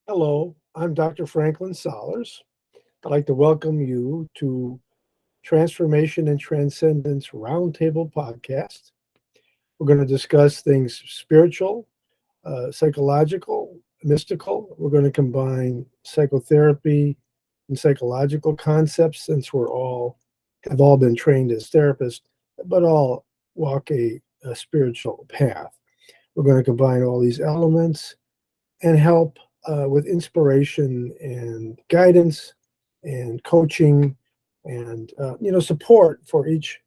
Hello, I'm Dr. Franklin Solers. I'd like to welcome you to Transformation and Transcendence Roundtable podcast. We're going to discuss things spiritual, psychological, mystical. We're going to combine psychotherapy and psychological concepts since have all been trained as therapists, but all walk a spiritual path. We're going to combine all these elements and help with inspiration and guidance and coaching and support for each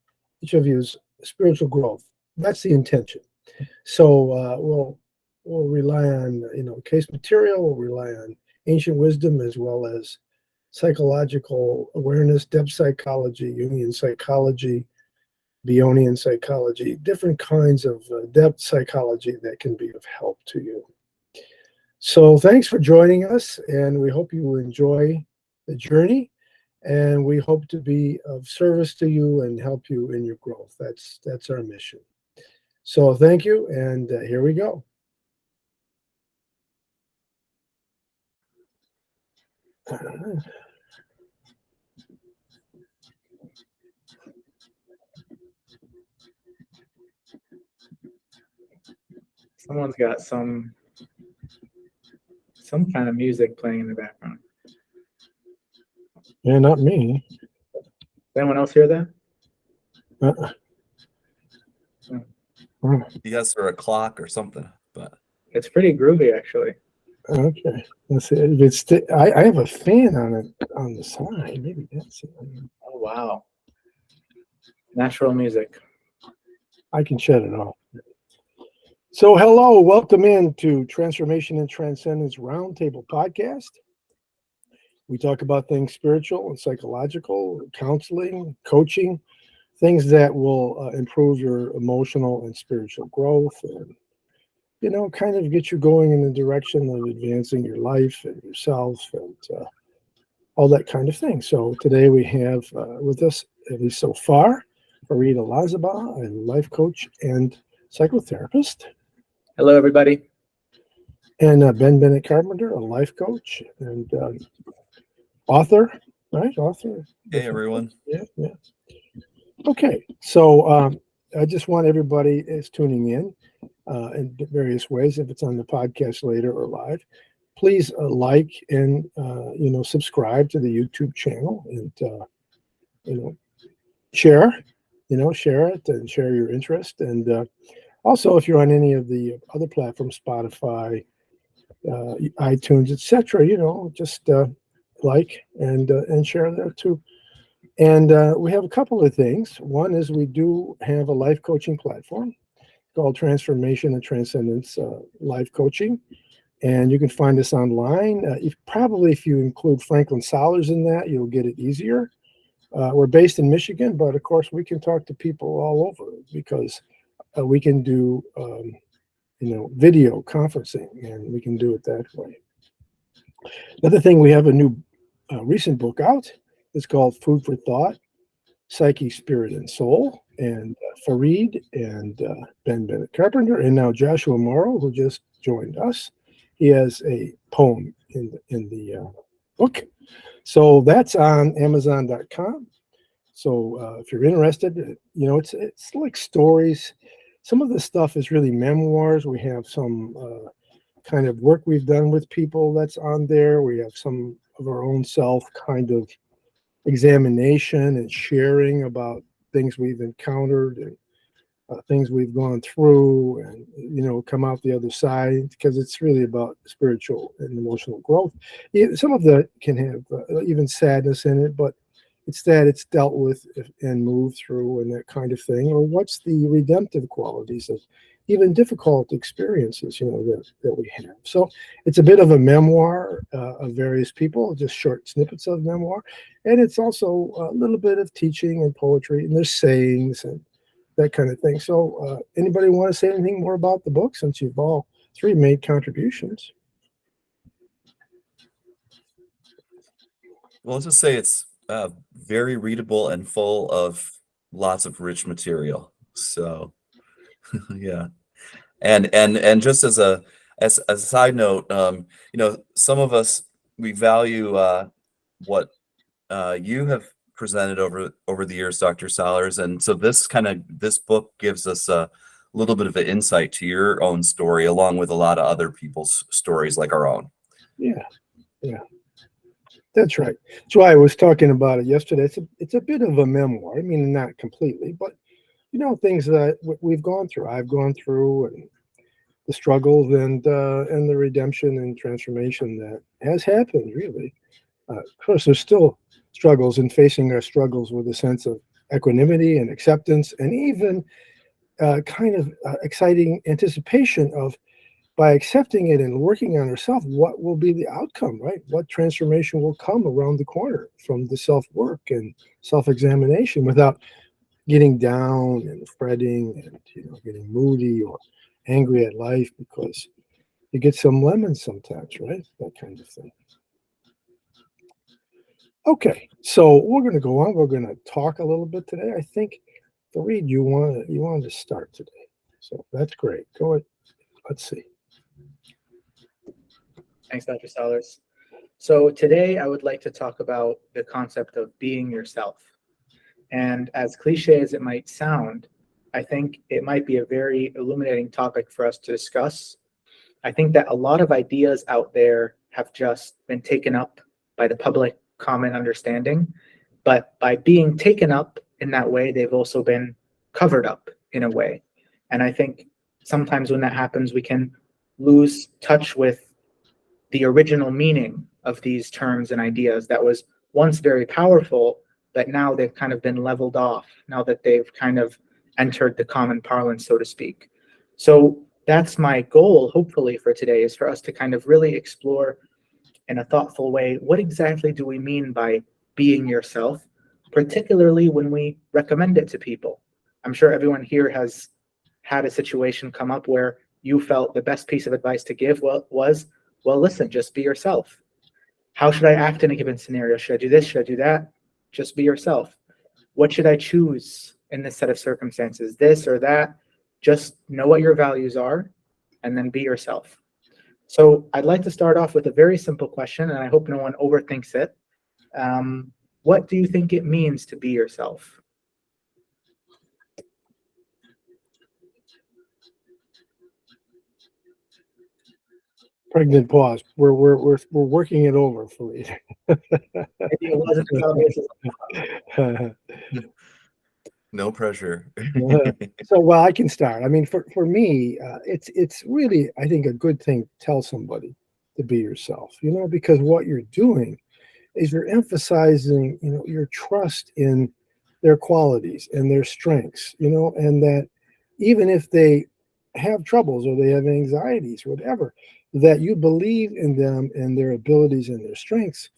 of you's spiritual growth. That's the intention. So we'll rely on case material. We'll rely on ancient wisdom as well as psychological awareness, depth psychology, Jungian psychology, Bionian psychology, different kinds of depth psychology that can be of help to you. So thanks for joining us, and we hope you enjoy the journey, and we hope to be of service to you and help you in your growth. That's our mission. So thank you, and here we go. Someone's got some kind of music playing in the background. Yeah, not me. Does anyone else hear that? He has for a clock or something, but It's pretty groovy, actually. Okay, let's see. If it's I have a fan on the side. Maybe that's it. Oh, wow. Natural music. I can shut it off. So hello, welcome into Transformation and Transcendence Roundtable podcast. We talk about things spiritual and psychological, counseling, coaching, things that will improve your emotional and spiritual growth and, kind of get you going in the direction of advancing your life and yourself and all that kind of thing. So today we have with us, at least so far, Farid Elazabah, a life coach and psychotherapist. Hello, everybody. And Ben Bennett Carpenter, a life coach and author, right? Author. hey everyone. Yeah. Okay, so I just want everybody is tuning in various ways. If it's on the podcast later or live, please like and subscribe to the YouTube channel and share it and share your interest. And also, if you're on any of the other platforms, Spotify, iTunes, etc., just like and share there too. And we have a couple of things. One is we do have a life coaching platform called Transformation and Transcendence Life Coaching. And you can find us online. If you include Franklin Solers in that, you'll get it easier. We're based in Michigan, but of course we can talk to people all over because we can do video conferencing, and we can do it that way. Another thing, we have a new recent book out. It's called Food for Thought, Psyche, Spirit, and Soul. And Farid and Ben Bennett Carpenter, and now Joshua Morrow, who just joined us, he has a poem in the book. So that's on Amazon.com. So if you're interested, it's like stories. Some of the stuff is really memoirs. We have some kind of work we've done with people that's on there. We have some of our own self kind of examination and sharing about things we've encountered and things we've gone through and, come out the other side, because it's really about spiritual and emotional growth. Some of that can have even sadness in it, but it's that it's dealt with and moved through and that kind of thing. Or what's the redemptive qualities of even difficult experiences, that we have. So it's a bit of a memoir of various people, just short snippets of memoir. And it's also a little bit of teaching and poetry, and there's sayings and that kind of thing. So anybody want to say anything more about the book, since you've all three made contributions? Well, let's just say it's very readable and full of lots of rich material. So yeah. And just as a as a side note, some of us, we value what you have presented over the years, Dr. Solers, and so this book gives us a little bit of an insight to your own story, along with a lot of other people's stories like our own. Yeah, that's right. So I was talking about it yesterday. It's a bit of a memoir. I mean, not completely, but things that we've gone through. I've gone through, and the struggles and the redemption and transformation that has happened. Really, of course, there's still struggles, and facing our struggles with a sense of equanimity and acceptance, and even kind of exciting anticipation of, by accepting it and working on ourselves, what will be the outcome, right? What transformation will come around the corner from the self-work and self-examination, without getting down and fretting and getting moody or angry at life because you get some lemons sometimes, right? That kind of thing. Okay, so we're going to go on. We're going to talk a little bit today. I think, Fareed, you wanted to start today, so that's great. Go ahead. Let's see. Thanks, Dr. Solers. So today I would like to talk about the concept of being yourself. And as cliche as it might sound, I think it might be a very illuminating topic for us to discuss. I think that a lot of ideas out there have just been taken up by the public common understanding, but by being taken up in that way, they've also been covered up in a way. And I think sometimes when that happens, we can lose touch with the original meaning of these terms and ideas that was once very powerful, but now they've kind of been leveled off, now that they've kind of entered the common parlance, so to speak. So that's my goal, hopefully, for today, is for us to kind of really explore in a thoughtful way, what exactly do we mean by being yourself, particularly when we recommend it to people. I'm sure everyone here has had a situation come up where you felt the best piece of advice to give was, listen, just be yourself. How should I act in a given scenario? Should I do this? Should I do that? Just be yourself. What should I choose in this set of circumstances? This or that? Just know what your values are and then be yourself. So I'd like to start off with a very simple question, and I hope no one overthinks it. What do you think it means to be yourself? Pregnant pause. We're working it over for you. Maybe it wasn't as obvious as No pressure. So, well, I can start. I mean, for me, it's really, I think, a good thing to tell somebody to be yourself, because what you're doing is you're emphasizing, your trust in their qualities and their strengths, and that even if they have troubles or they have anxieties, whatever, that you believe in them and their abilities and their strengths,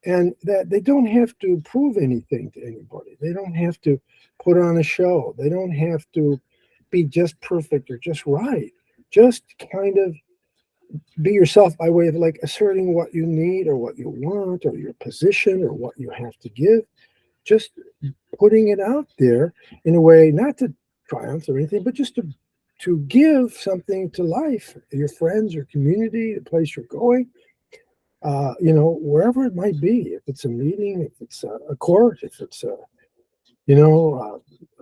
and that they don't have to prove anything to anybody. They don't have to put on a show. They don't have to be just perfect or just right. Just kind of be yourself by way of like asserting what you need or what you want or your position or what you have to give. Just putting it out there in a way, not to triumph or anything, but just to give something to life, your friends, your community, the place you're going, wherever it might be. If it's a meeting, if it's a court, if it's a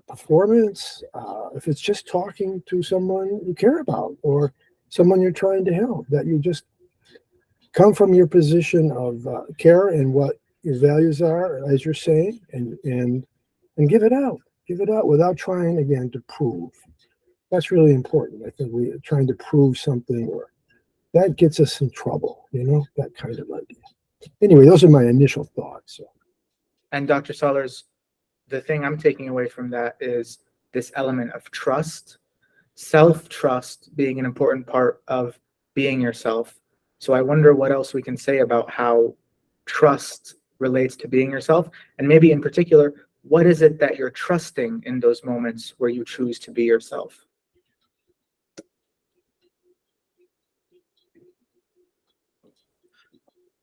performance, if it's just talking to someone you care about or someone you're trying to help, that you just come from your position of care and what your values are, as you're saying, and give it out without trying again to prove. That's really important. I think we're trying to prove something, or that gets us in trouble, that kind of idea. Anyway, those are my initial thoughts. So. And Dr. Solers, the thing I'm taking away from that is this element of trust, self-trust being an important part of being yourself. So I wonder what else we can say about how trust relates to being yourself, and maybe in particular, what is it that you're trusting in those moments where you choose to be yourself?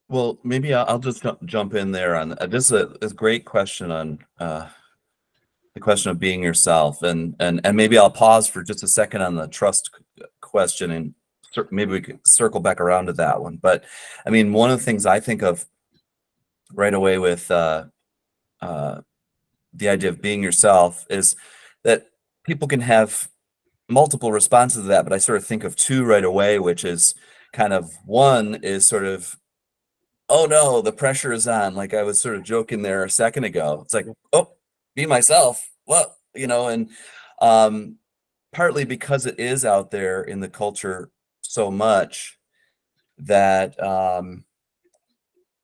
Well, maybe I'll just jump in there on this. Is a great question on the question of being yourself, and maybe I'll pause for just a second on the trust question and maybe we could circle back around to that one. But I mean, one of the things I think of right away with the idea of being yourself is that people can have multiple responses to that, but I sort of think of two right away, which is kind of one is sort of, oh no, the pressure is on. Like I was sort of joking there a second ago. It's like, oh, be myself. What, and partly because it is out there in the culture so much that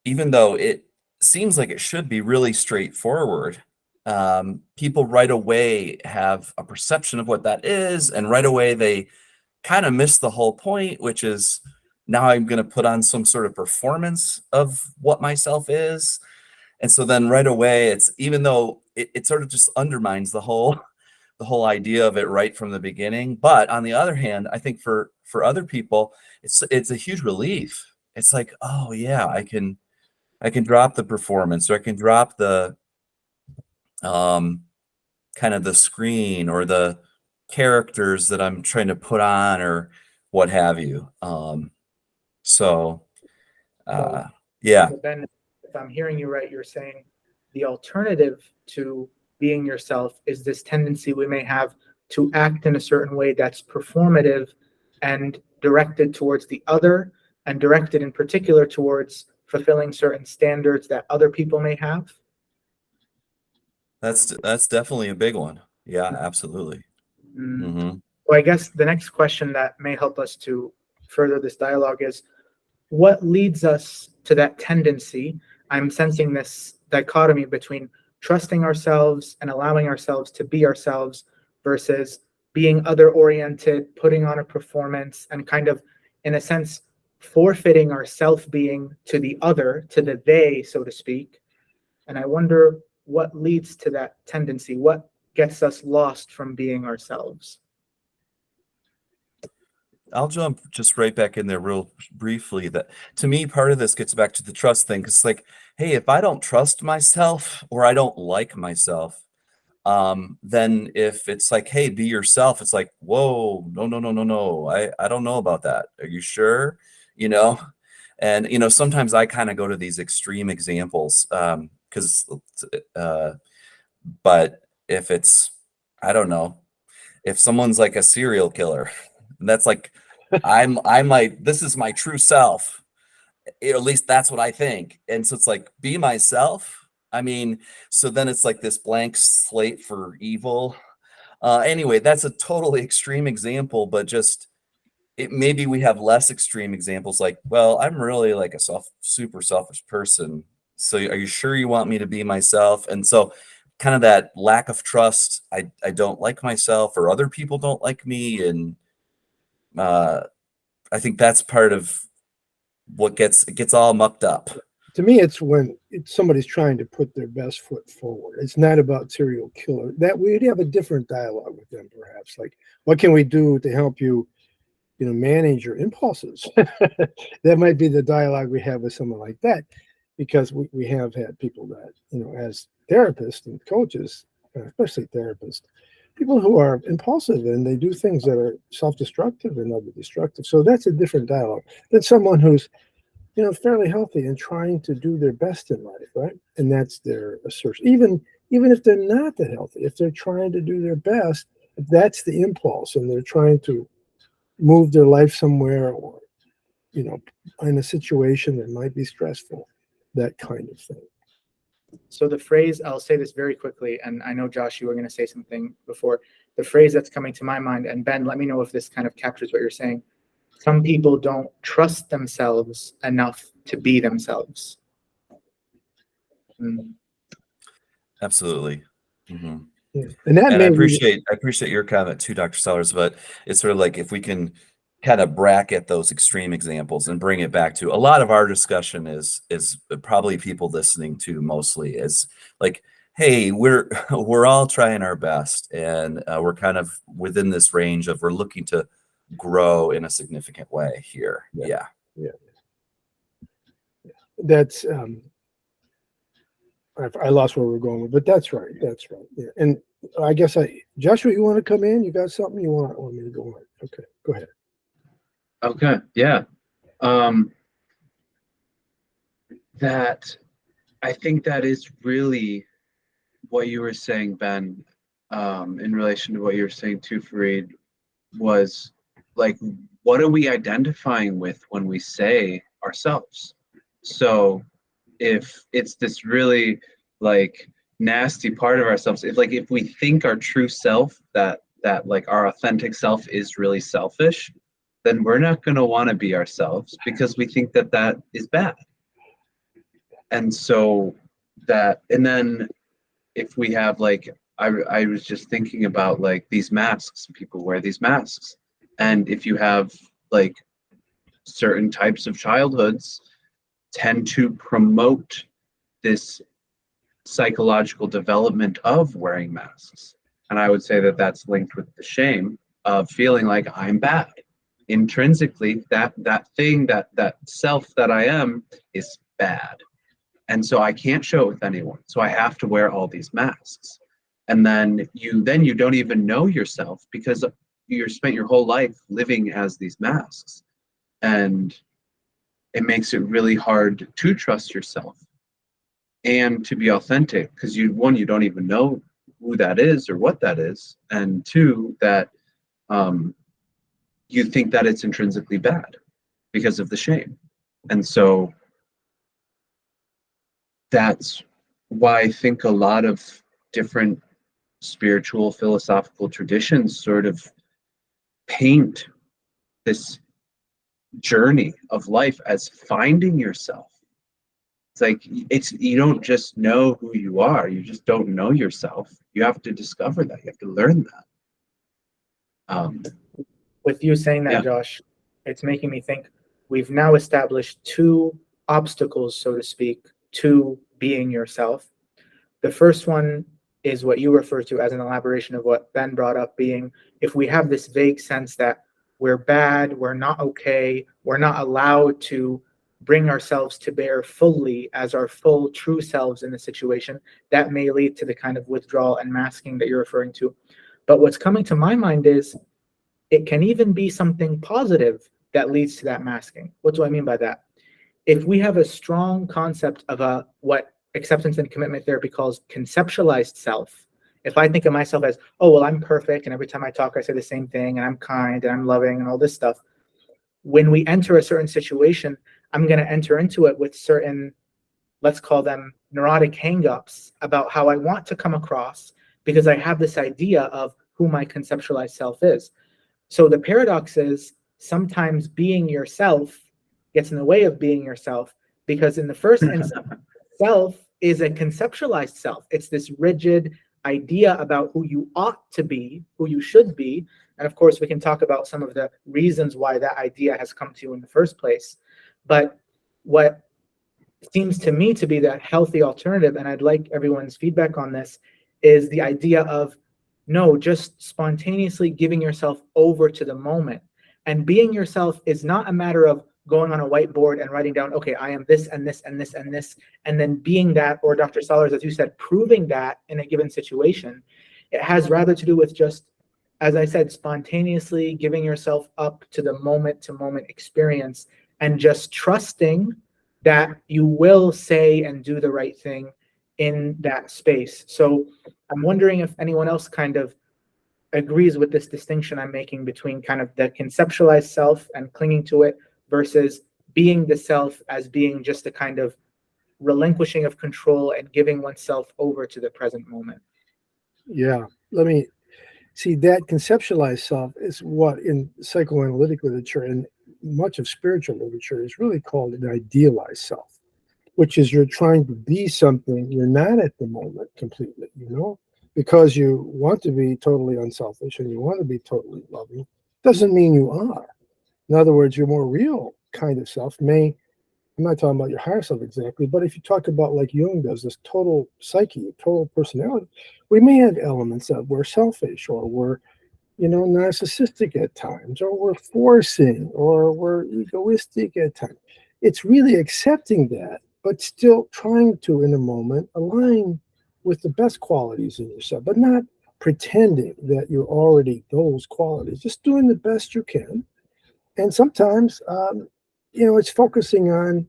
even though it seems like it should be really straightforward, people right away have a perception of what that is, and right away they kind of miss the whole point, which is now I'm going to put on some sort of performance of what myself is. And so then right away, it's, even though it sort of just undermines the whole idea of it right from the beginning. But on the other hand, I think for other people, it's a huge relief. It's like, oh yeah, I can drop the performance, or I can drop the kind of the screen or the characters that I'm trying to put on or what have you. Yeah. So Ben, if I'm hearing you right, you're saying the alternative to being yourself is this tendency we may have to act in a certain way that's performative and directed towards the other, and directed in particular towards fulfilling certain standards that other people may have. That's definitely a big one. Yeah, absolutely. Mm-hmm. So I guess the next question that may help us to further this dialogue is, what leads us to that tendency? I'm sensing this dichotomy between trusting ourselves and allowing ourselves to be ourselves versus being other oriented, putting on a performance, and kind of, in a sense, forfeiting our self-being to the other, to the they, so to speak. And I wonder what leads to that tendency. What gets us lost from being ourselves? I'll jump just right back in there real briefly. That to me, part of this gets back to the trust thing. Because like, hey, if I don't trust myself or I don't like myself, then if it's like, hey, be yourself, it's like, whoa, no. I don't know about that. Are you sure? And sometimes I kind of go to these extreme examples. But if it's, I don't know, if someone's like a serial killer, and that's like, this is my true self. At least that's what I think. And so it's like, be myself. I mean, so then it's like this blank slate for evil. Anyway, that's a totally extreme example, but just maybe we have less extreme examples like, well, I'm really like a super selfish person. So are you sure you want me to be myself? And so kind of that lack of trust. I don't like myself, or other people don't like me. And I think that's part of what gets all mucked up. To me, it's when somebody's trying to put their best foot forward. It's not about serial killer. That we'd have a different dialogue with them, perhaps. Like, what can we do to help you, manage your impulses? That might be the dialogue we have with someone like that, because we have had people that, as therapists and coaches, especially therapists, people who are impulsive and they do things that are self-destructive and other destructive. So that's a different dialogue than someone who's, fairly healthy and trying to do their best in life, right? And that's their assertion. Even if they're not that healthy, if they're trying to do their best, if that's the impulse and they're trying to move their life somewhere, or, in a situation that might be stressful, that kind of thing. So the phrase, I'll say this very quickly, and I know, Josh, you were going to say something before. The phrase that's coming to my mind, and Ben, let me know if this kind of captures what you're saying. Some people don't trust themselves enough to be themselves. Absolutely. Mm-hmm. Yeah. And I appreciate your comment too, Dr. Sellers, but it's sort of like, if we can kind of bracket those extreme examples and bring it back to a lot of our discussion is probably people listening to mostly is like, hey, we're all trying our best, and we're kind of within this range of, we're looking to grow in a significant way here. Yeah. That's I lost where we're going with, but that's right. Yeah. And I guess Joshua, you want to come in? You got something you want me to go on? Okay, go ahead. Okay, yeah. Um, that I think that is really what you were saying, Ben, in relation to what you were saying too, Fareed, was like, what are we identifying with when we say ourselves? So if it's this really like nasty part of ourselves, if we think our true self, that like our authentic self is really selfish, then we're not going to want to be ourselves because we think that that is bad. And so and then if we have like, I was just thinking about like these masks, people wear these masks. And if you have like certain types of childhoods tend to promote this psychological development of wearing masks. And I would say that that's linked with the shame of feeling like I'm bad. Intrinsically, that thing, that self that I am is bad. And so I can't show it with anyone. So I have to wear all these masks. And then you don't even know yourself because you spent your whole life living as these masks. And it makes it really hard to trust yourself and to be authentic because you don't even know who that is or what that is, and two, that you think that it's intrinsically bad because of the shame. And so that's why I think a lot of different spiritual philosophical traditions sort of paint this journey of life as finding yourself. It's like you don't just know who you are, you just don't know yourself. You have to discover that, you have to learn that. With you saying that, Yeah. Josh, it's making me think we've now established two obstacles, so to speak, to being yourself. The first one is what you refer to as an elaboration of what Ben brought up, being if we have this vague sense that we're bad, we're not okay, we're not allowed to bring ourselves to bear fully as our full true selves in the situation, that may lead to the kind of withdrawal and masking that you're referring to. But what's coming to my mind is it can even be something positive that leads to that masking. What do I mean by that? If we have a strong concept of what acceptance and commitment therapy calls conceptualized self, if I think of myself as, oh, well, I'm perfect, and every time I talk, I say the same thing, and I'm kind, and I'm loving, and all this stuff, when we enter a certain situation, I'm going to enter into it with certain, let's call them neurotic hangups about how I want to come across because I have this idea of who my conceptualized self is. So the paradox is sometimes being yourself gets in the way of being yourself because in the first instance, self is a conceptualized self. It's this rigid idea about who you ought to be, who you should be. And of course, we can talk about some of the reasons why that idea has come to you in the first place. But what seems to me to be that healthy alternative, and I'd like everyone's feedback on this, is the idea of no, just spontaneously giving yourself over to the moment. And being yourself is not a matter of going on a whiteboard and writing down, okay, I am this and this and this and this, and then being that, or Dr. Salers, as you said, proving that in a given situation. It has rather to do with just, as I said, spontaneously giving yourself up to the moment-to-moment experience and just trusting that you will say and do the right thing in that space. So I'm wondering if anyone else kind of agrees with this distinction I'm making between kind of the conceptualized self and clinging to it versus being the self as being just a kind of relinquishing of control and giving oneself over to the present moment. Yeah, let me see. That conceptualized self is what in psychoanalytic literature and much of spiritual literature is really called an idealized self, which is you're trying to be something you're not at the moment completely, because you want to be totally unselfish and you want to be totally loving, doesn't mean you are. In other words, your more real kind of self I'm not talking about your higher self exactly, but if you talk about like Jung does, this total psyche, total personality, we may have elements that we're selfish or we're, narcissistic at times, or we're forcing, or we're egoistic at times. It's really accepting that, but still trying to, in a moment, align with the best qualities in yourself, but not pretending that you're already those qualities, just doing the best you can. And sometimes, it's focusing on,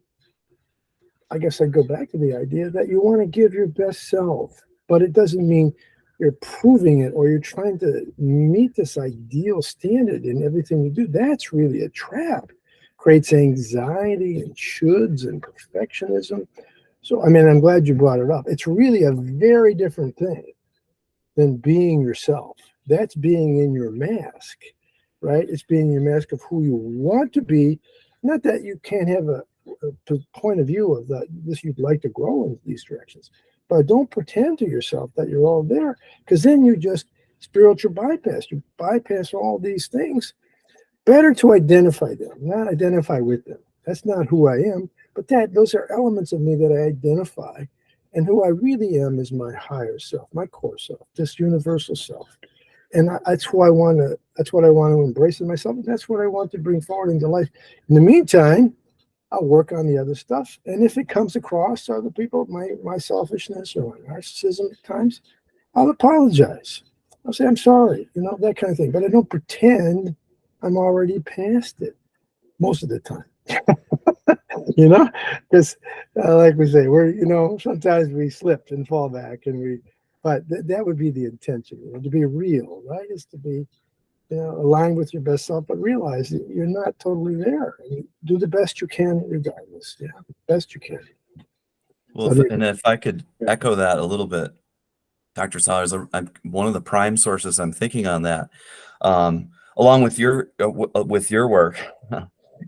I guess I'd go back to the idea that you want to give your best self, but it doesn't mean you're proving it or you're trying to meet this ideal standard in everything you do. That's really a trap. Creates anxiety and shoulds and perfectionism. So, I mean, I'm glad you brought it up. It's really a very different thing than being yourself. That's being in your mask, right? It's being in your mask of who you want to be. Not that you can't have a point of view of that this you'd like to grow in these directions, but don't pretend to yourself that you're all there, because then you just spiritual bypass. You bypass all these things. Better to identify them, not identify with them. That's not who I am, but those are elements of me that I identify, and who I really am is my higher self, my core self, this universal self. And that's who I want to. That's what I want to embrace in myself. And that's what I want to bring forward into life. In the meantime, I'll work on the other stuff. And if it comes across to other people, my selfishness or my narcissism at times, I'll apologize. I'll say, I'm sorry, that kind of thing. But I don't pretend I'm already past it most of the time. Because like we say, sometimes we slip and fall back but that would be the intention, to be real, right? Is to be, aligned with your best self, but realize that you're not totally there. And you do the best you can regardless. Yeah, best you can. Well, if I could echo that a little bit, Dr. Saunders, one of the prime sources I'm thinking on that, along with your work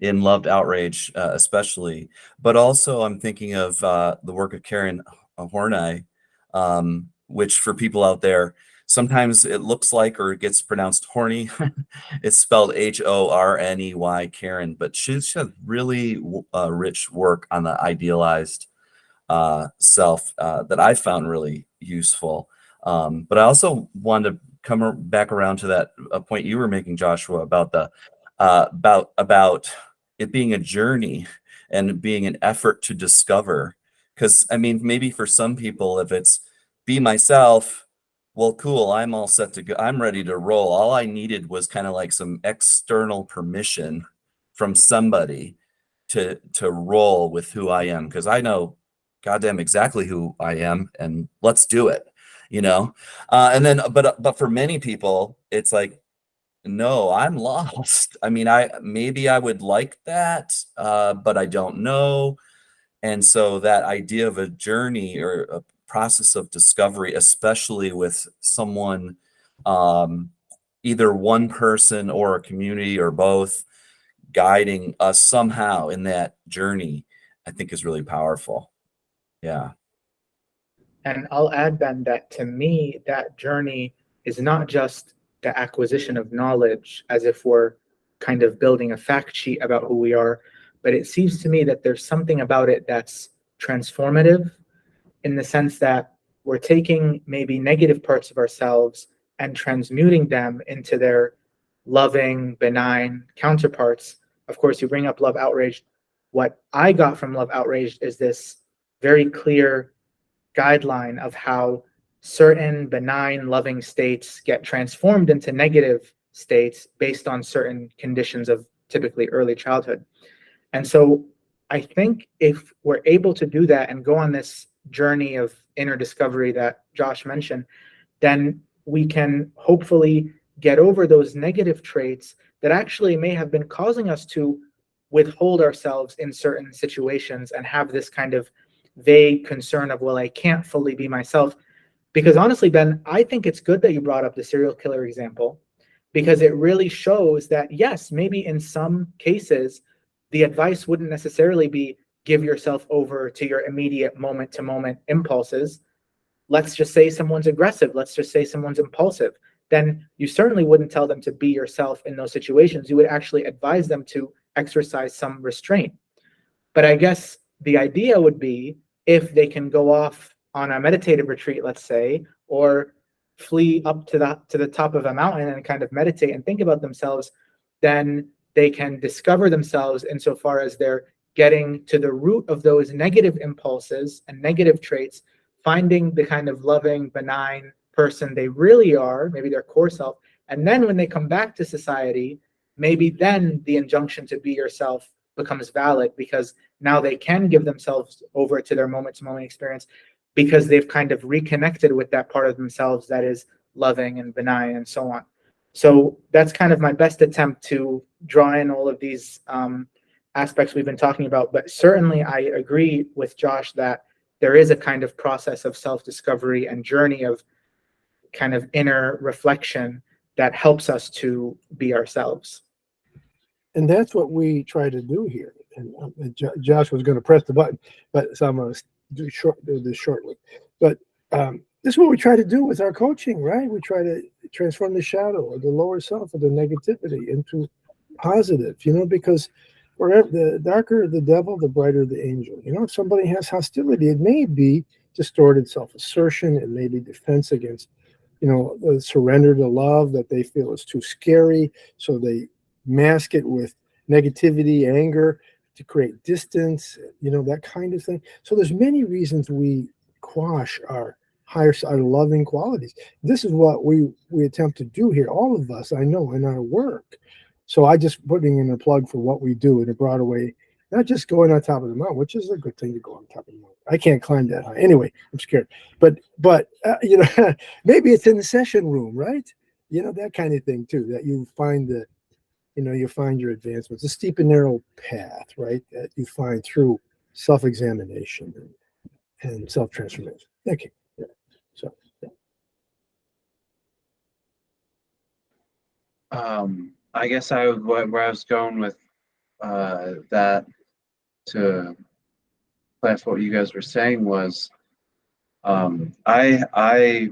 in Loved Outrage, especially, but also I'm thinking of the work of Karen Horney, which for people out there, sometimes it looks like or it gets pronounced horny. It's spelled Horney, Karen, but she's had really rich work on the idealized self that I found really useful. But I also wanted to come back around to that point you were making, Joshua, about the about it being a journey and being an effort to discover. Because I mean, maybe for some people, if it's be myself, well, cool, I'm all set to go. I'm ready to roll. All I needed was kind of like some external permission from somebody to roll with who I am, because I know goddamn exactly who I am, and let's do it, and then but for many people it's like, no, I'm lost. I mean, maybe I would like that, but I don't know. And so that idea of a journey or a process of discovery, especially with someone, either one person or a community or both, guiding us somehow in that journey, I think is really powerful. Yeah. And I'll add, Ben, that to me, that journey is not just the acquisition of knowledge as if we're kind of building a fact sheet about who we are, but it seems to me that there's something about it that's transformative, in the sense that we're taking maybe negative parts of ourselves and transmuting them into their loving, benign counterparts. Of course, you bring up Love Outraged. What I got from Love Outraged is this very clear guideline of how certain benign, loving states get transformed into negative states based on certain conditions of typically early childhood. And so I think if we're able to do that and go on this journey of inner discovery that Josh mentioned, then we can hopefully get over those negative traits that actually may have been causing us to withhold ourselves in certain situations and have this kind of vague concern of, well, I can't fully be myself. Because honestly, Ben, I think it's good that you brought up the serial killer example, because it really shows that, yes, maybe in some cases, the advice wouldn't necessarily be give yourself over to your immediate moment-to-moment impulses. Let's just say someone's aggressive. Let's just say someone's impulsive. Then you certainly wouldn't tell them to be yourself in those situations. You would actually advise them to exercise some restraint. But I guess the idea would be, if they can go off on a meditative retreat, let's say, or flee up to the top of a mountain and kind of meditate and think about themselves, then they can discover themselves insofar as they're getting to the root of those negative impulses and negative traits, finding the kind of loving, benign person they really are, maybe their core self. And then when they come back to society, maybe then the injunction to be yourself becomes valid, because now they can give themselves over to their moment to moment experience, because they've kind of reconnected with that part of themselves that is loving and benign and so on. So that's kind of my best attempt to draw in all of these aspects we've been talking about. But certainly I agree with Josh that there is a kind of process of self-discovery and journey of kind of inner reflection that helps us to be ourselves. And that's what we try to do here. And Josh was going to press the button, but so I'm going to do this shortly. But this is what we try to do with our coaching, right? We try to transform the shadow or the lower self or the negativity into positive, because wherever the darker the devil, the brighter the angel. If somebody has hostility, it may be distorted self-assertion, it may be defense against, the surrender to love that they feel is too scary, so they mask it with negativity, anger to create distance, that kind of thing. So there's many reasons we quash our loving qualities. This is what we attempt to do here, all of us, I know, in our work. So I just putting in a plug for what we do in a broader way, not just going on top of the mountain, which is a good thing to go on top of the mountain. I can't climb that high. Anyway, I'm scared. But maybe it's in the session room, right? That kind of thing too, that you find you find your advancements, a steep and narrow path, right? That you find through self-examination and self-transformation. Okay. Yeah. So, yeah. I guess where I was going with that, to clarify what you guys were saying, was I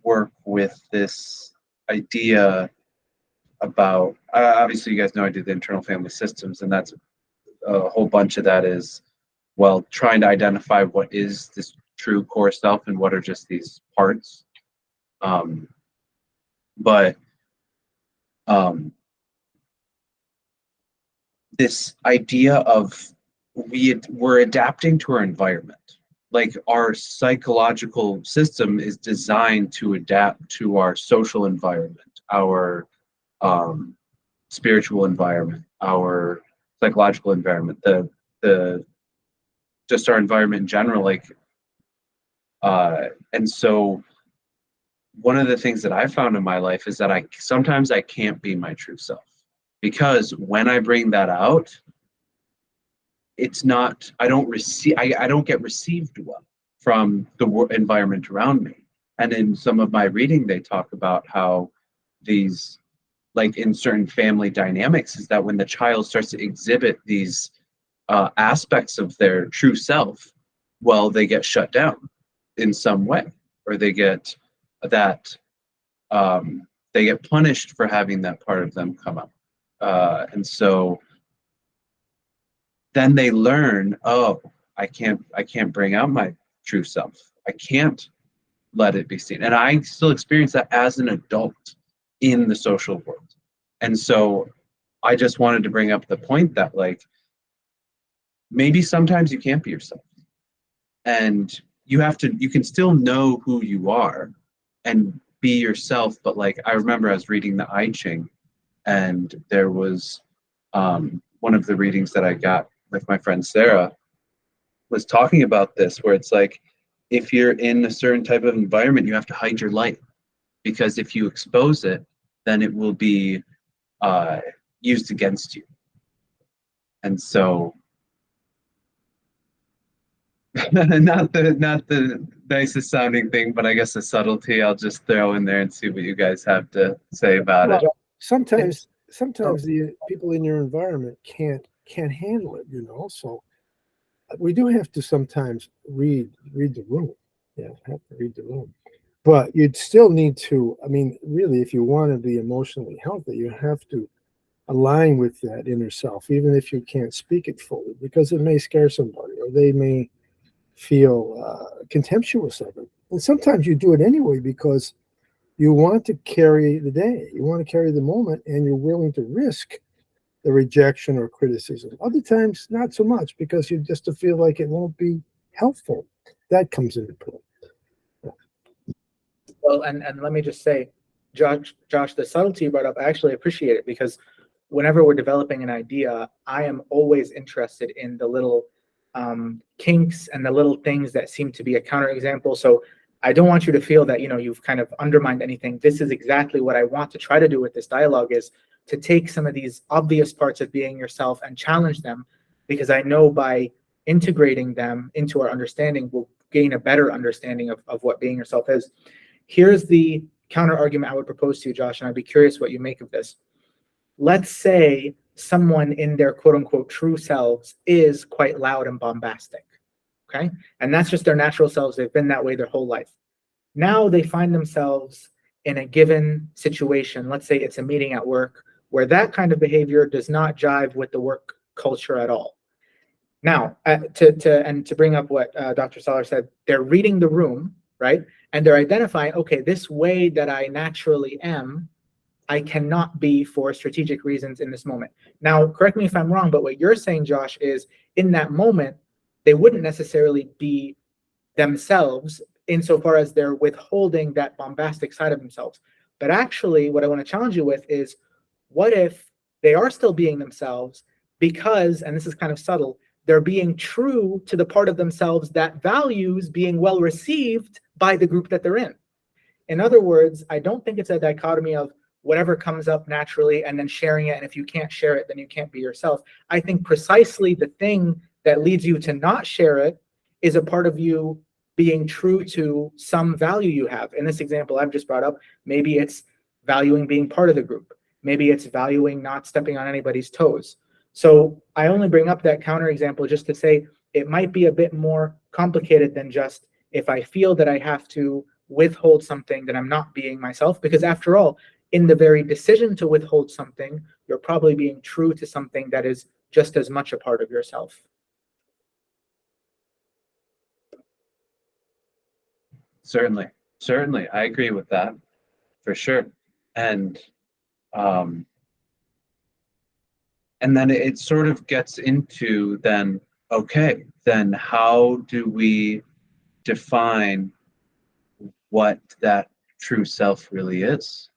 work with this idea about, obviously you guys know I do the internal family systems, and that's a whole bunch of that is, well, trying to identify what is this true core self and what are just these parts. But this idea of we're adapting to our environment. Like, our psychological system is designed to adapt to our social environment, our spiritual environment, our psychological environment, the just our environment in general. And so one of the things that I found in my life is that sometimes I can't be my true self, because when I bring that out, it's not, I don't get received well from the environment around me. And in some of my reading, they talk about how these, like in certain family dynamics, is that when the child starts to exhibit these aspects of their true self, well, they get shut down in some way, or they get punished for having that part of them come up. And so then they learn, oh, I can't bring out my true self. I can't let it be seen. And I still experience that as an adult in the social world. And so I just wanted to bring up the point that, like, maybe sometimes you can't be yourself, and you can still know who you are and be yourself. But like, I remember I was reading the I Ching, and there was one of the readings that I got with my friend Sarah was talking about this, where it's like, if you're in a certain type of environment, you have to hide your light, because if you expose it, then it will be used against you. And so not the nicest sounding thing, but I guess a subtlety I'll just throw in there and see what you guys have to say about it. Sometimes the people in your environment can't handle it, so we do have to sometimes read the room. Have to read the room. But you'd still need to, really, if you want to be emotionally healthy, you have to align with that inner self, even if you can't speak it fully, because it may scare somebody, or they may feel contemptuous of it. And sometimes you do it anyway because you want to carry the day, you want to carry the moment, and you're willing to risk the rejection or criticism. Other times, not so much, because you just feel like it won't be helpful. That comes into play. Well, and let me just say, Josh, the subtlety you brought up, I actually appreciate it, because whenever we're developing an idea, I am always interested in the little kinks and the little things that seem to be a counterexample. So I don't want you to feel that, you've kind of undermined anything. This is exactly what I want to try to do with this dialogue, is to take some of these obvious parts of being yourself and challenge them, because I know by integrating them into our understanding, we'll gain a better understanding of what being yourself is. Here's the counter argument I would propose to you, Josh, and I'd be curious what you make of this. Let's say someone in their quote unquote true selves is quite loud and bombastic. Okay. And that's just their natural selves. They've been that way their whole life. Now they find themselves in a given situation. Let's say it's a meeting at work where that kind of behavior does not jive with the work culture at all. Now, to bring up what Dr. Salar said, they're reading the room, right? And they're identifying, okay, this way that I naturally am, I cannot be for strategic reasons in this moment. Now, correct me if I'm wrong, but what you're saying, Josh, is in that moment, they wouldn't necessarily be themselves insofar as they're withholding that bombastic side of themselves. But actually, what I want to challenge you with is, what if they are still being themselves because, and this is kind of subtle, they're being true to the part of themselves that values being well received by the group that they're in. In other words, I don't think it's a dichotomy of whatever comes up naturally and then sharing it. And if you can't share it, then you can't be yourself. I think precisely the thing that leads you to not share it is a part of you being true to some value you have. In this example I've just brought up, maybe it's valuing being part of the group. Maybe it's valuing not stepping on anybody's toes. So I only bring up that counterexample just to say it might be a bit more complicated than just, if I feel that I have to withhold something, that I'm not being myself, because after all, in the very decision to withhold something, you're probably being true to something that is just as much a part of yourself. Certainly, I agree with that for sure. And then it sort of gets into then, okay, then how do we define what that true self really is?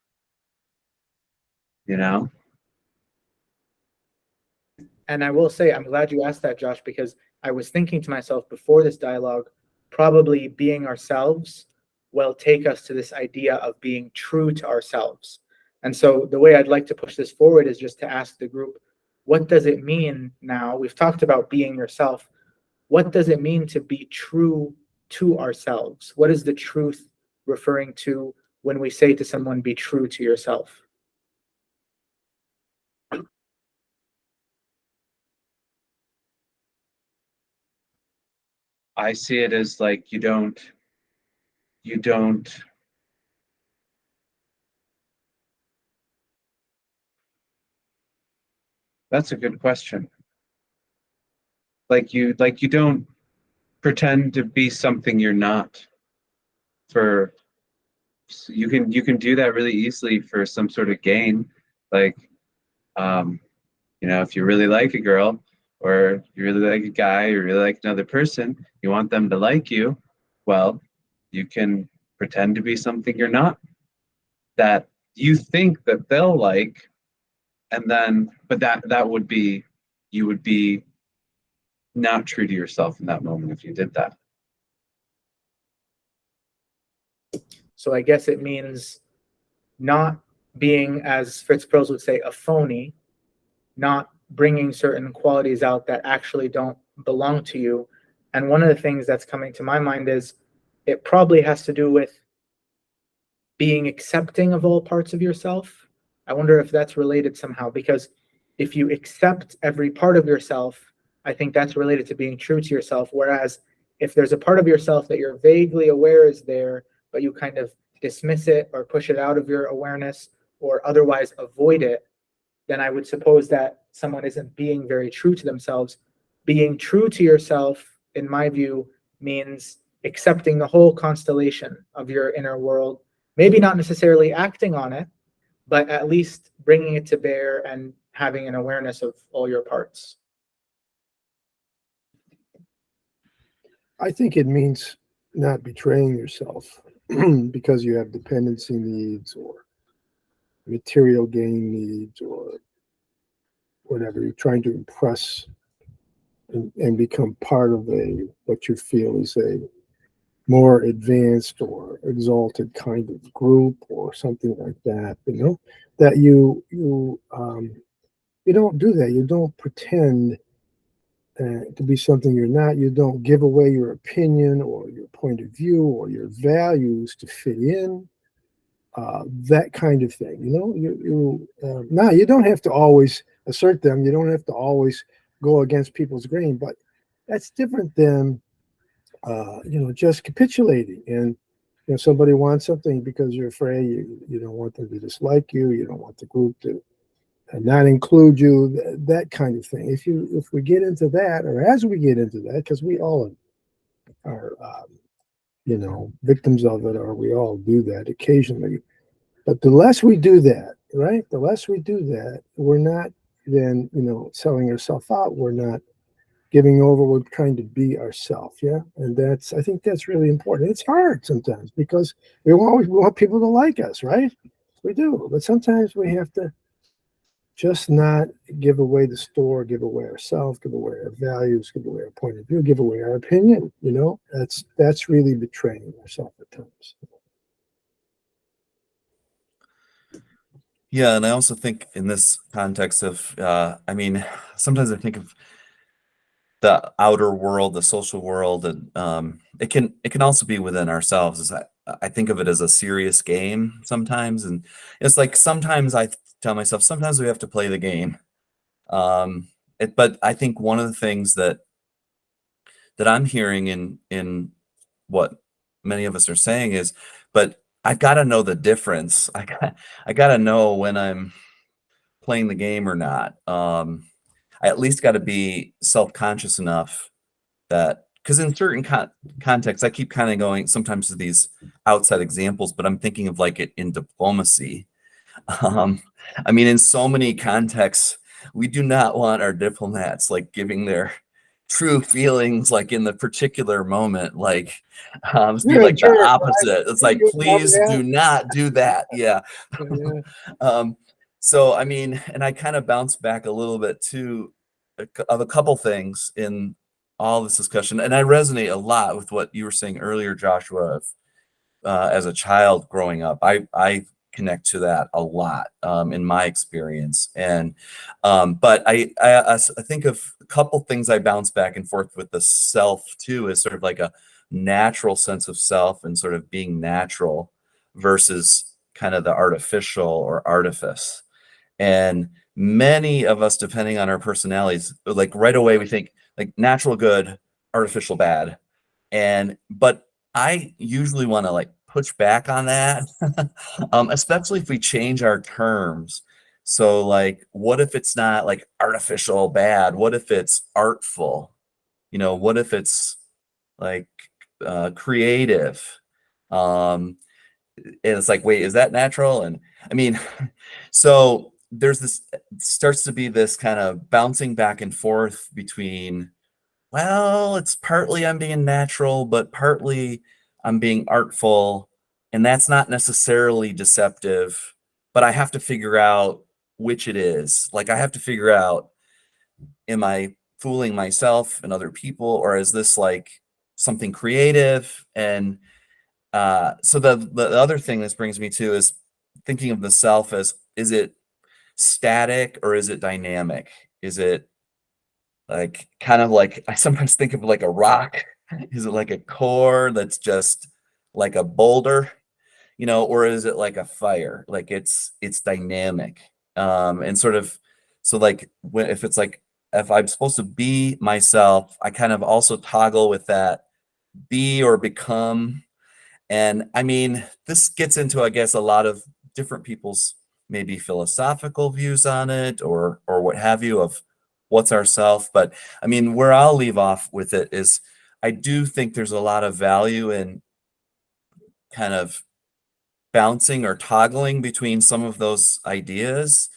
And I will say, I'm glad you asked that, Josh, because I was thinking to myself before this dialogue, probably being ourselves will take us to this idea of being true to ourselves. And so the way I'd like to push this forward is just to ask the group, what does it mean now? We've talked about being yourself. What does it mean to be true to ourselves? What is the truth referring to when we say to someone, be true to yourself? I see it as like you don't that's a good question. Like you don't pretend to be something you're not. You can do that really easily for some sort of gain. Like if you really like a girl, or you really like a guy, or you really like another person, you want them to like you, well, you can pretend to be something you're not, that you think that they'll like, and then, but that would be, you would be not true to yourself in that moment if you did that. So I guess it means not being, as Fritz Perls would say, a phony, not bringing certain qualities out that actually don't belong to you. And one of the things that's coming to my mind is it probably has to do with being accepting of all parts of yourself. I wonder if that's related somehow, because if you accept every part of yourself, I think that's related to being true to yourself. Whereas if there's a part of yourself that you're vaguely aware is there, but you kind of dismiss it or push it out of your awareness or otherwise avoid it, then I would suppose that someone isn't being very true to themselves. Being true to yourself, in my view, means accepting the whole constellation of your inner world, maybe not necessarily acting on it, but at least bringing it to bear and having an awareness of all your parts. I think it means not betraying yourself because you have dependency needs or material gain needs or whatever. You're trying to impress and become part of what you feel is a more advanced or exalted kind of group or something like that. That you don't do that. You don't pretend to be something you're not. You don't give away your opinion or your point of view or your values to fit in. That kind of thing. Now you don't have to always assert them. You don't have to always go against people's grain, but that's different than just capitulating. And somebody wants something because you're afraid you don't want them to dislike you. You don't want the group to not include you. That kind of thing. If we get into that, or as we get into that, because we all are victims of it, or we all do that occasionally. But the less we do that, right? The less we do that, we're not then, selling ourselves out. We're not giving over. We're trying to be ourselves. Yeah. And I think that's really important. It's hard sometimes because we want people to like us, right? We do. But sometimes we have to just not give away the store, give away ourselves, give away our values, give away our point of view, give away our opinion. That's really betraying ourselves at times. Yeah, and I also think in this context of, sometimes I think of the outer world, the social world, and it can also be within ourselves. I think of it as a serious game sometimes, and it's like sometimes I tell myself sometimes we have to play the game. But I think one of the things that I'm hearing in what many of us are saying is, but I've got to know the difference. I got to know when I'm playing the game or not. I at least got to be self-conscious enough that, because in certain contexts, I keep kind of going sometimes to these outside examples, but I'm thinking of like it in diplomacy. In so many contexts, we do not want our diplomats like giving their true feelings like in the particular moment, like be like the opposite. It's like, please do not do that. Yeah. So and I kind of bounce back a little bit too of a couple things in all this discussion, and I resonate a lot with what you were saying earlier, Joshua. As a child growing up, I connect to that a lot in my experience, and but I think of a couple things I bounce back and forth with the self too, is sort of like a natural sense of self and sort of being natural versus kind of the artificial or artifice. And many of us, depending on our personalities, like right away we think like natural good, artificial bad. But I usually want to like push back on that, especially if we change our terms. So like, what if it's not like artificial bad? What if it's artful? What if it's like creative? And it's like, wait, is that natural? And so there's this starts to be this kind of bouncing back and forth between, well, it's partly I'm being natural, but partly I'm being artful, and that's not necessarily deceptive, but I have to figure out which it is. Like I have to figure out, am I fooling myself and other people, or is this like something creative? And so the other thing this brings me to is thinking of the self as, is it static or is it dynamic? Is it like kind of like, I sometimes think of like a rock? Is it like a core that's just like a boulder, or is it like a fire? Like it's dynamic. And sort of, so like if it's like, if I'm supposed to be myself, I kind of also toggle with that be or become. And this gets into, I guess, a lot of different people's maybe philosophical views on it or what have you, of what's ourself. But where I'll leave off with it is, I do think there's a lot of value in kind of bouncing or toggling between some of those ideas,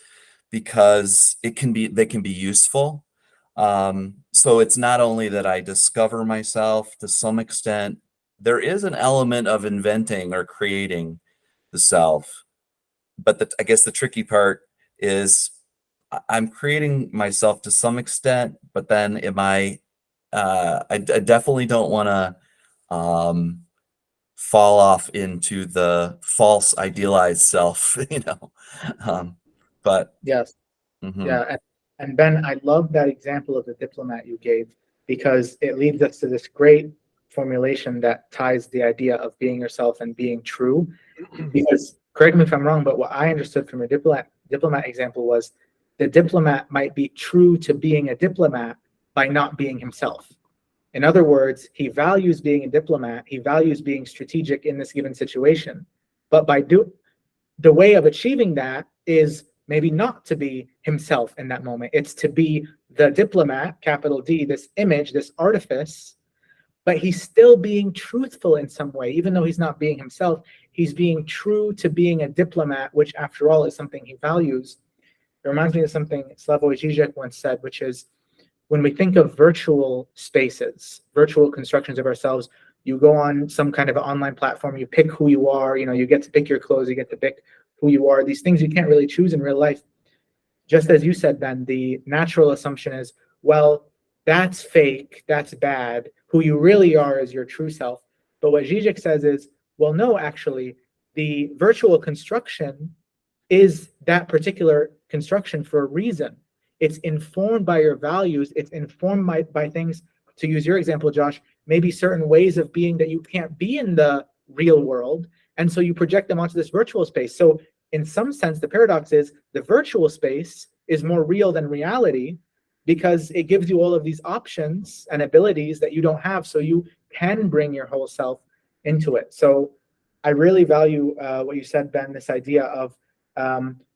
because they can be useful. So it's not only that I discover myself to some extent, there is an element of inventing or creating the self. but I guess the tricky part is I'm creating myself to some extent, but then I definitely don't want to fall off into the false idealized self, but Yes. mhm. Yeah. And Ben, I love that example of the diplomat you gave, because it leads us to this great formulation that ties the idea of being yourself and being true. Because correct me if I'm wrong, but what I understood from your diplomat example was the diplomat might be true to being a diplomat by not being himself. In other words, he values being a diplomat, he values being strategic in this given situation. But the way of achieving that is maybe not to be himself in that moment. It's to be the diplomat, capital D, this image, this artifice, but he's still being truthful in some way. Even though he's not being himself, he's being true to being a diplomat, which after all is something he values. It reminds me of something Slavoj Žižek once said, which is, when we think of virtual spaces, virtual constructions of ourselves, you go on some kind of an online platform, you pick who you are, you get to pick your clothes, you get to pick who you are. These things you can't really choose in real life. Just as you said, Ben, the natural assumption is, well, that's fake, that's bad. Who you really are is your true self. But what Žižek says is, well, no, actually, the virtual construction is that particular construction for a reason. It's informed by your values. It's informed by things, to use your example, Josh, maybe certain ways of being that you can't be in the real world. And so you project them onto this virtual space. So in some sense, the paradox is the virtual space is more real than reality, because it gives you all of these options and abilities that you don't have. So you can bring your whole self into it. So I really value what you said, Ben, this idea of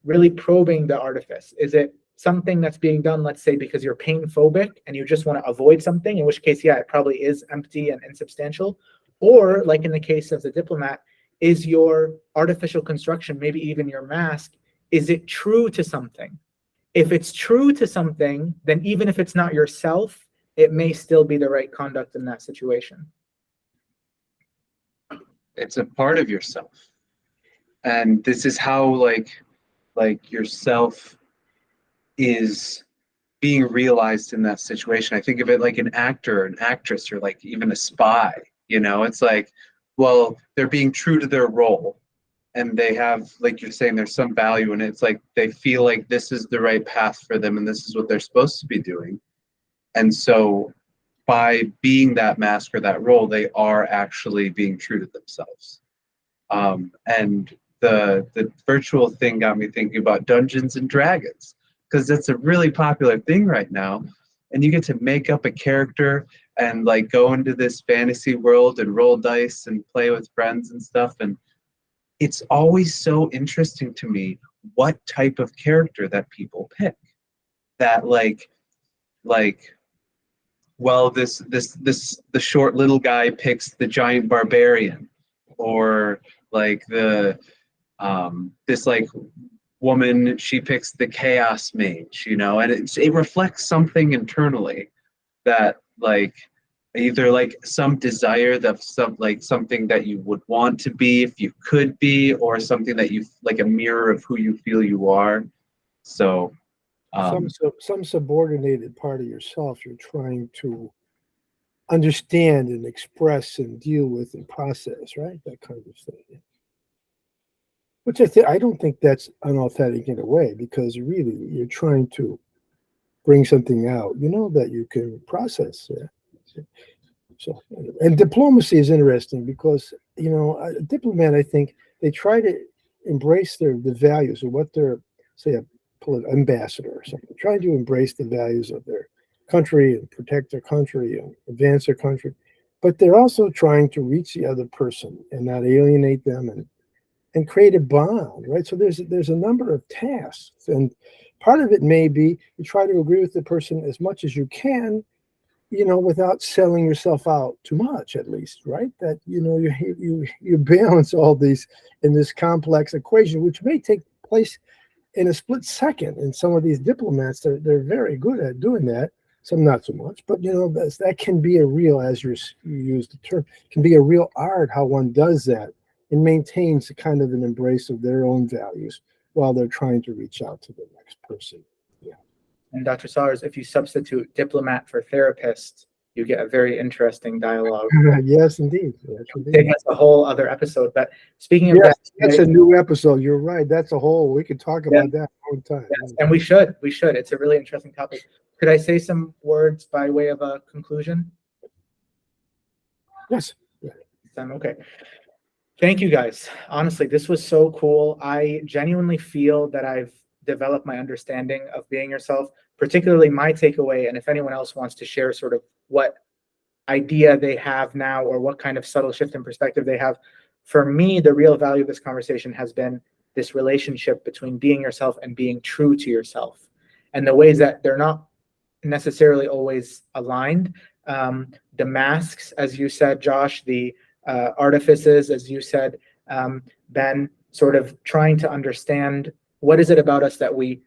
really probing the artifice. Is it something that's being done, let's say, because you're pain phobic and you just want to avoid something, in which case, yeah, it probably is empty and insubstantial. Or like in the case of the diplomat, is your artificial construction, maybe even your mask, is it true to something? If it's true to something, then even if it's not yourself, it may still be the right conduct in that situation. It's a part of yourself. And this is how like yourself is being realized in that situation. I think of it like an actor, an actress, or like even a spy. It's like, well, they're being true to their role, and they have, like you're saying, there's some value in it. It's like they feel like this is the right path for them and this is what they're supposed to be doing. And so by being that mask or that role, they are actually being true to themselves. And the virtual thing got me thinking about Dungeons and Dragons, because that's a really popular thing right now. And you get to make up a character and like go into this fantasy world and roll dice and play with friends and stuff. And it's always so interesting to me what type of character that people pick. That well, the short little guy picks the giant barbarian, or like this like woman, she picks the chaos mage, and it reflects something internally that like either like some desire, that something that you would want to be if you could be, or something that you like, a mirror of who you feel you are. So some subordinated part of yourself you're trying to understand and express and deal with and process, right? That kind of thing. Which I don't think that's unauthentic in a way, because really you're trying to bring something out, that you can process. Yeah. So, and diplomacy is interesting because, a diplomat, I think they try to embrace the values of what they're, say, a political ambassador or something, trying to embrace the values of their country and protect their country and advance their country. But they're also trying to reach the other person and not alienate them and create a bond, right? So there's a number of tasks, and part of it may be you try to agree with the person as much as you can, without selling yourself out too much, at least, right? That you balance all these in this complex equation, which may take place in a split second. And some of these diplomats, they're very good at doing that. Some not so much, but that can be a real, as you use the term, can be a real art how one does that and maintains a kind of an embrace of their own values while they're trying to reach out to the next person. And Dr. Saunders, if you substitute diplomat for therapist, you get a very interesting dialogue. Yes, indeed. Yes, I think indeed. that's a whole other episode. But speaking of Yes, that, that's a new episode. You're right. That's a whole. We could talk about that all the time. yes, and we should. It's a really interesting topic. Could I say some words by way of a conclusion? Yes. Okay. Thank you guys. Honestly, this was so cool. I genuinely feel that I've developed my understanding of being yourself, particularly my takeaway. And if anyone else wants to share sort of what idea they have now or what kind of subtle shift in perspective they have, for me, the real value of this conversation has been this relationship between being yourself and being true to yourself, and the ways that they're not necessarily always aligned. The masks, as you said, Josh, the artifices, as you said, Ben, sort of trying to understand what is it about us that we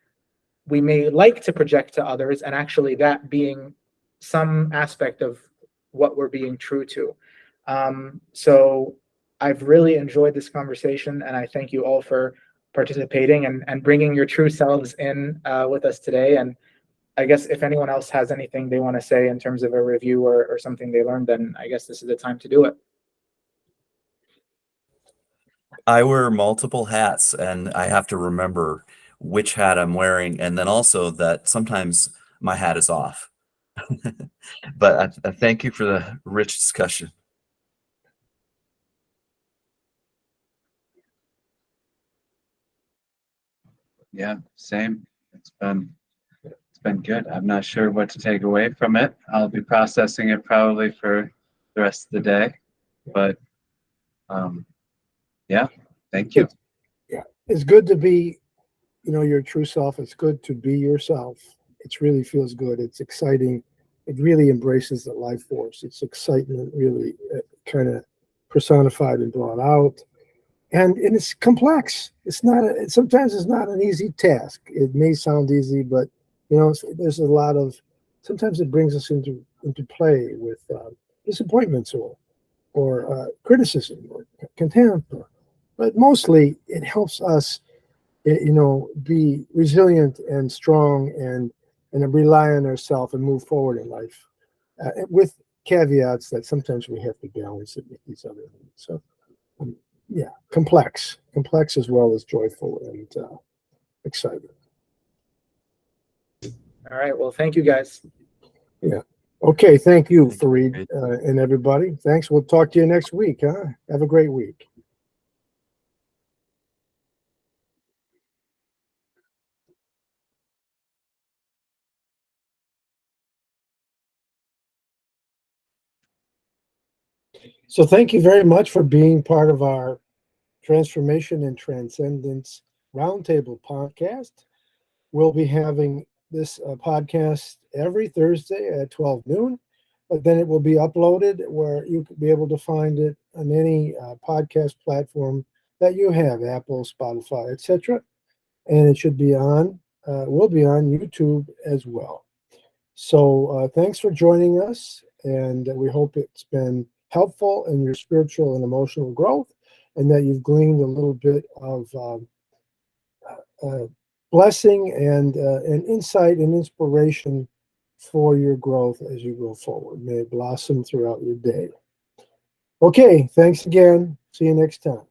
may like to project to others, and actually that being some aspect of what we're being true to. So I've really enjoyed this conversation, and I thank you all for participating and bringing your true selves in with us today. And I guess if anyone else has anything they want to say in terms of a review or something they learned, then I guess this is the time to do it. I wear multiple hats, and I have to remember which hat I'm wearing, and then also that sometimes my hat is off. But I thank you for the rich discussion. Yeah, same. It's been good. I'm not sure what to take away from it. I'll be processing it probably for the rest of the day. But yeah, thank you. It's good to be, your true self. It's good to be yourself. It really feels good. It's exciting. It really embraces the life force. It's excitement, really kind of personified and brought out. And it's complex. Sometimes it's not an easy task. It may sound easy, but there's a lot of, sometimes it brings us into play with disappointments or criticism or contempt. But mostly it helps us, be resilient and strong and rely on ourselves and move forward in life, with caveats that sometimes we have to balance it with these other things. So, yeah, complex as well as joyful and exciting. All right. Well, thank you guys. Yeah. Okay. Thank you, Thank you. Fareed, and everybody. Thanks. We'll talk to you next week. Have a great week. So thank you very much for being part of our Transformation and Transcendence Roundtable podcast. We'll be having this podcast every Thursday at 12 noon, but then it will be uploaded where you could be able to find it on any podcast platform that you have, Apple, Spotify, etc. And it should be will be on YouTube as well. So thanks for joining us, and we hope it's been helpful in your spiritual and emotional growth, and that you've gleaned a little bit of blessing and insight and inspiration for your growth as you go forward. May it blossom throughout your day. Okay, thanks again. See you next time.